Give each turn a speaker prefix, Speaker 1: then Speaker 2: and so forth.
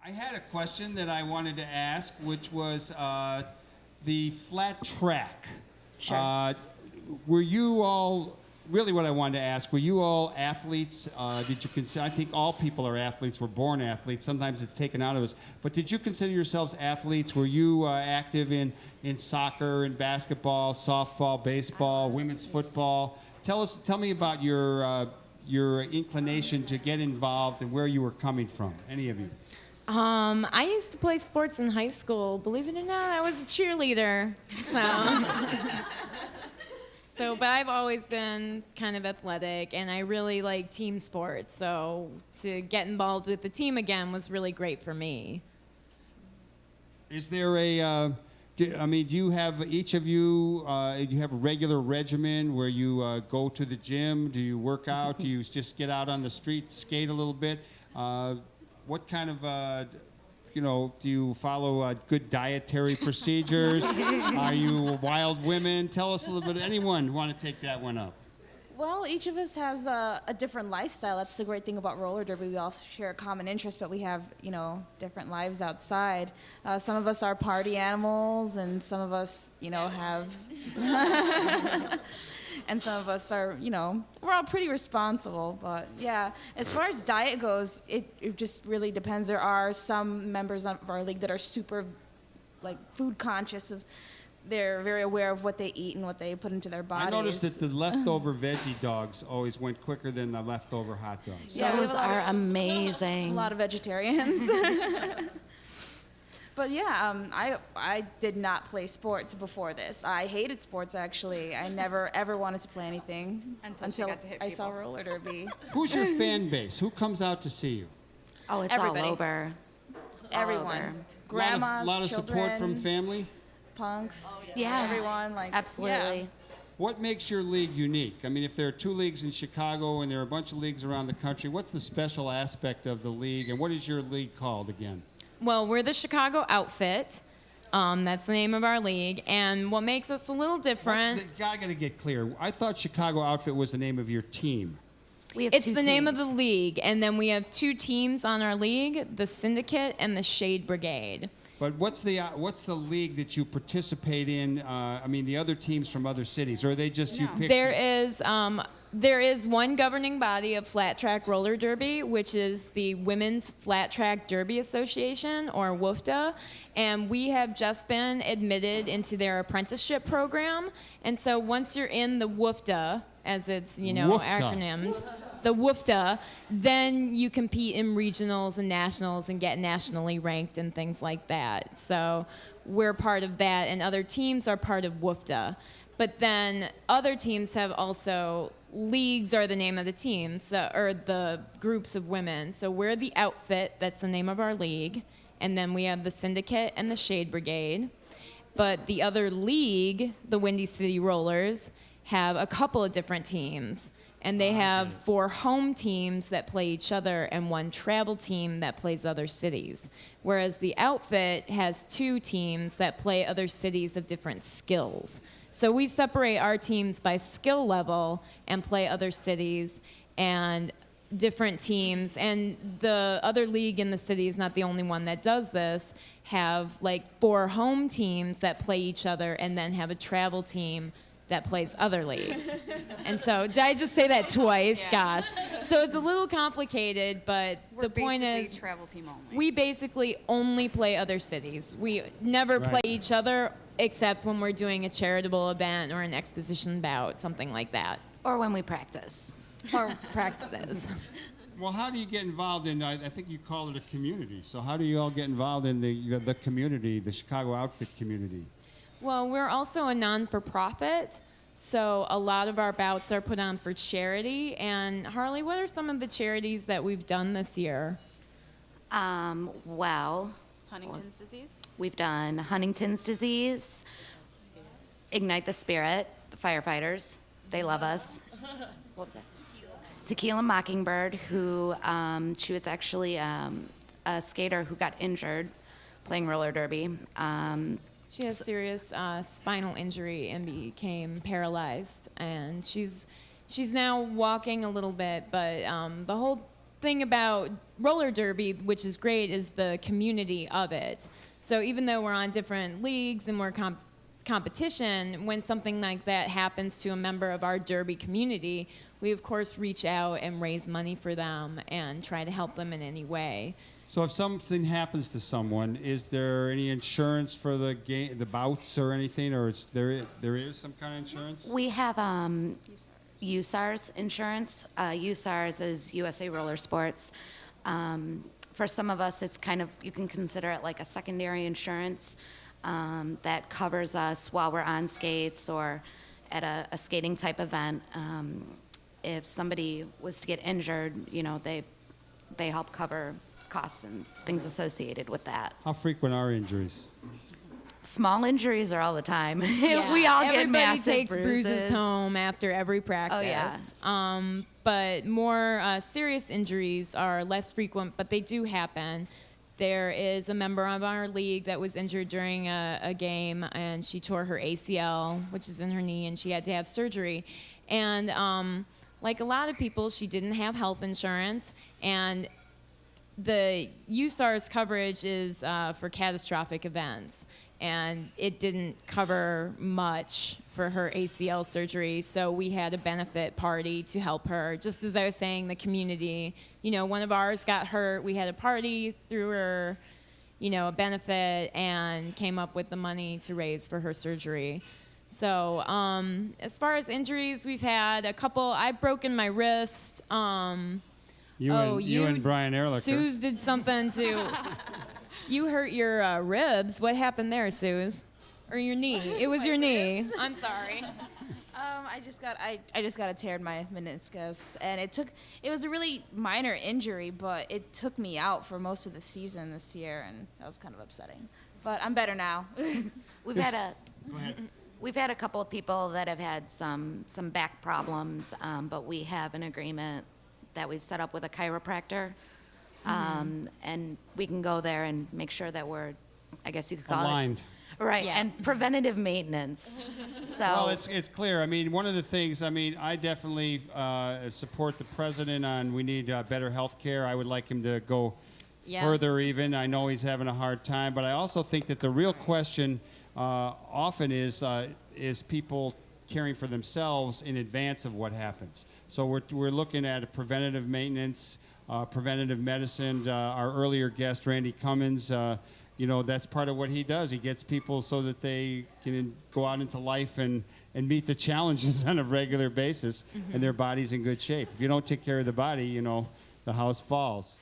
Speaker 1: I had a question that I wanted to ask, which was the flat track.
Speaker 2: Sure.
Speaker 1: Were you all, really what I wanted to ask, were you all athletes? Did you consider, I think all people are athletes, we're born athletes, sometimes it's taken out of us, but did you consider yourselves athletes? Were you active in soccer and basketball, softball, baseball, women's football? Tell me about your inclination to get involved and where you were coming from, any of you.
Speaker 3: I used to play sports in high school. Believe it or not, I was a cheerleader. But I've always been kind of athletic, and I really like team sports. So to get involved with the team again was really great for me.
Speaker 1: Is there do you have, each of you, do you have a regular regimen where you go to the gym? Do you work out? Do you just get out on the street, skate a little bit? What kind of, do you follow good dietary procedures? Are you wild women? Tell us a little bit. Anyone want to take that one up?
Speaker 2: Well, each of us has a different lifestyle. That's the great thing about roller derby. We all share a common interest, but we have, different lives outside. Some of us are party animals, and some of us, have... and some of us are, we're all pretty responsible. But, yeah, as far as diet goes, it just really depends. There are some members of our league that are super, food conscious. They're very aware of what they eat and what they put into their bodies.
Speaker 1: I noticed that the leftover veggie dogs always went quicker than the leftover hot dogs.
Speaker 2: Yeah,
Speaker 4: those are amazing.
Speaker 2: A lot of vegetarians. But yeah, I did not play sports before this. I hated sports, actually. I never ever wanted to play anything until I saw roller derby.
Speaker 1: Who's your fan base? Who comes out to see you?
Speaker 4: Oh, it's
Speaker 2: Everybody.
Speaker 4: all over.
Speaker 2: Everyone,
Speaker 4: All over.
Speaker 2: grandmas,
Speaker 1: A lot of
Speaker 2: children,
Speaker 1: support from family?
Speaker 2: punks,
Speaker 4: Yeah.
Speaker 2: everyone.
Speaker 4: Absolutely.
Speaker 2: Yeah.
Speaker 1: What makes your league unique? I mean, if there are 2 leagues in Chicago and there are a bunch of leagues around the country, what's the special aspect of the league, and what is your league called again?
Speaker 3: Well, we're the Chicago Outfit. That's the name of our league. And what makes us a little different...
Speaker 1: I got to get clear. I thought Chicago Outfit was the name of your team.
Speaker 4: We have
Speaker 3: It's
Speaker 4: two
Speaker 3: the name of the
Speaker 4: teams.
Speaker 3: league. And then we have 2 teams on our league, the Syndicate and the Shade Brigade.
Speaker 1: But what's the league that you participate in? The other teams from other cities, or are they just you pick?
Speaker 3: There is one governing body of flat track roller derby, which is the Women's Flat Track Derby Association, or WFDA, and we have just been admitted into their apprenticeship program. And so once you're in the WFDA, as it's
Speaker 1: WFDA.
Speaker 3: acronymed, the WFDA, then you compete in regionals and nationals and get nationally ranked and things like that. So we're part of that, and other teams are part of WFDA. But then other teams have also, leagues are the name of the teams, or the groups of women. So we're the Outfit, that's the name of our league. And then we have the Syndicate and the Shade Brigade. But the other league, the Windy City Rollers, have a couple of different teams. And they have 4 home teams that play each other and 1 travel team that plays other cities. Whereas the Outfit has 2 teams that play other cities of different skills. So we separate our teams by skill level and play other cities and different teams. And the other league in the city is not the only one that does this, have 4 home teams that play each other and then have a travel team that plays other leagues. And so, did I just say that twice? Yeah. Gosh. So it's a little complicated, but the point is,
Speaker 5: travel team only.
Speaker 3: we basically only play other cities. We never play each other except when we're doing a charitable event or an exposition bout, something like that.
Speaker 4: Or when we practice.
Speaker 3: Or practices.
Speaker 1: Well, how do you get involved in, I think you call it a community, so how do you all get involved in the community, the Chicago Outfit community?
Speaker 3: Well, we're also a non-for-profit, so a lot of our bouts are put on for charity. And Harley, what are some of the charities that we've done this year?
Speaker 4: Well,
Speaker 5: Huntington's disease?
Speaker 4: we've done Huntington's disease, Ignite the Spirit, the firefighters, they love us. What was that? Tequila Mockingbird, who she was actually a skater who got injured playing roller derby.
Speaker 3: She has serious spinal injury and became paralyzed, and she's now walking a little bit, but the whole thing about roller derby, which is great, is the community of it. So even though we're on different leagues and we're competition, when something like that happens to a member of our derby community, we of course reach out and raise money for them and try to help them in any way.
Speaker 1: So if something happens to someone, is there any insurance for the game, the bouts or anything, or there is some kind of insurance?
Speaker 4: We have USARS insurance. USARS is USA Roller Sports. For some of us, it's kind of, you can consider it like a secondary insurance that covers us while we're on skates or at a skating type event. If somebody was to get injured, you know, they help cover costs and things associated with that.
Speaker 1: How frequent are injuries?
Speaker 4: Small injuries are all the time.
Speaker 3: Yeah,
Speaker 4: We all get
Speaker 3: everybody
Speaker 4: massive
Speaker 3: takes bruises home after every practice.
Speaker 4: Oh, yeah.
Speaker 3: But more serious injuries are less frequent, but they do happen. There is a member of our league that was injured during a game, and she tore her ACL, which is in her knee, and she had to have surgery. And like a lot of people, she didn't have health insurance, and the USARS coverage is for catastrophic events, and it didn't cover much for her ACL surgery, so we had a benefit party to help her. Just as I was saying, the community, you know, one of ours got hurt, we had a party, threw her, you know, a benefit, and came up with the money to raise for her surgery. So as far as injuries, we've had a couple. I've broken my wrist.
Speaker 1: You and Brian Ehrlicher.
Speaker 3: Suze did something to. You hurt your ribs. What happened there, Suze? Or your knee? It was your knee. I'm sorry.
Speaker 2: I just got a tear in my meniscus, and it was a really minor injury, but it took me out for most of the season this year, and that was kind of upsetting. But I'm better now.
Speaker 4: We've had a couple of people that have had some back problems, but we have an agreement that we've set up with a chiropractor, and we can go there and make sure that we're, I guess you could call
Speaker 1: aligned.
Speaker 4: it, right,
Speaker 3: Yeah.
Speaker 4: and preventative maintenance. So
Speaker 1: Well, it's clear. I mean, one of the things, I definitely support the president on we need better health care. I would like him to go
Speaker 3: Yes.
Speaker 1: further even. I know he's having a hard time, but I also think that the real question often is people caring for themselves in advance of what happens. So we're looking at preventative maintenance, preventative medicine. Our earlier guest, Randy Cummins, you know, that's part of what he does. He gets people so that they can go out into life and meet the challenges on a regular basis, and their body's in good shape. If you don't take care of the body, you know, the house falls.